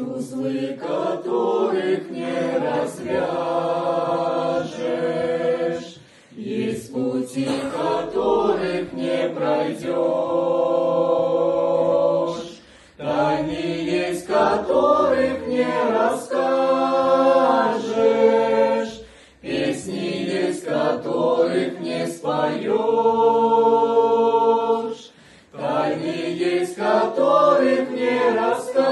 узлы которых не развяжешь, есть пути, которых не пройдешь, тайны есть, которых не расскажешь, песни есть, которых не споешь, тайны есть, которых не расскажешь,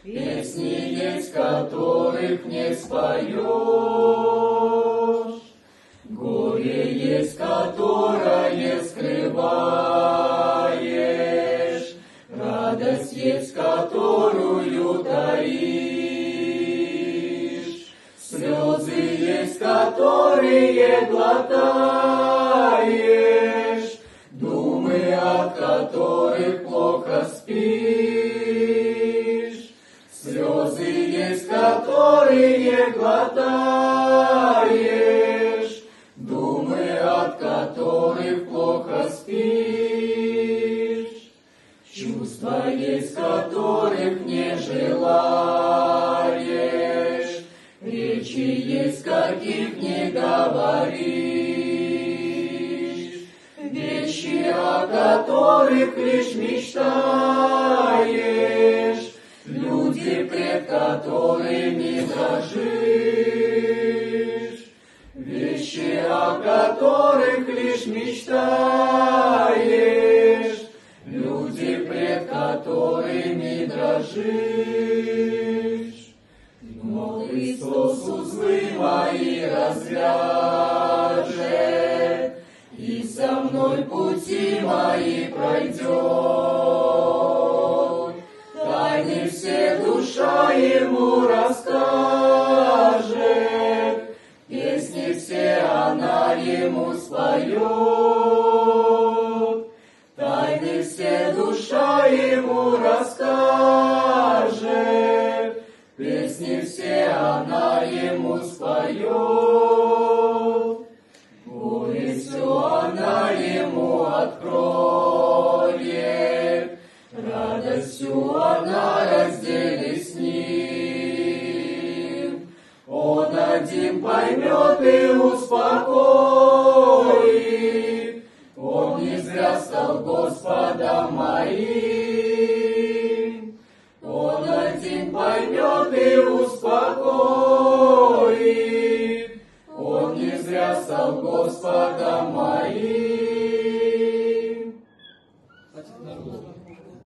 песни есть, которых не споешь, горе есть, которое скрываешь, радость есть, которую таишь, слезы есть, которые глотаешь, думы, от которых плохо спишь, слезы есть, которые глотаешь, думы, от которых плохо спишь, чувства есть, которых не желаешь, речи есть, каких не говоришь, вещи, о которых лишь мечтаешь, люди, пред которыми дрожишь, вещи, о которых лишь мечтаешь, люди, пред которыми дрожишь. Но Христос узлы мои развяжет, и со мной пути мои пройдет, тайны все душа ему расскажет, песни все она ему споет, тайны все душа ему расскажет, песни все она ему споет, горе все она ему откроет, радость всю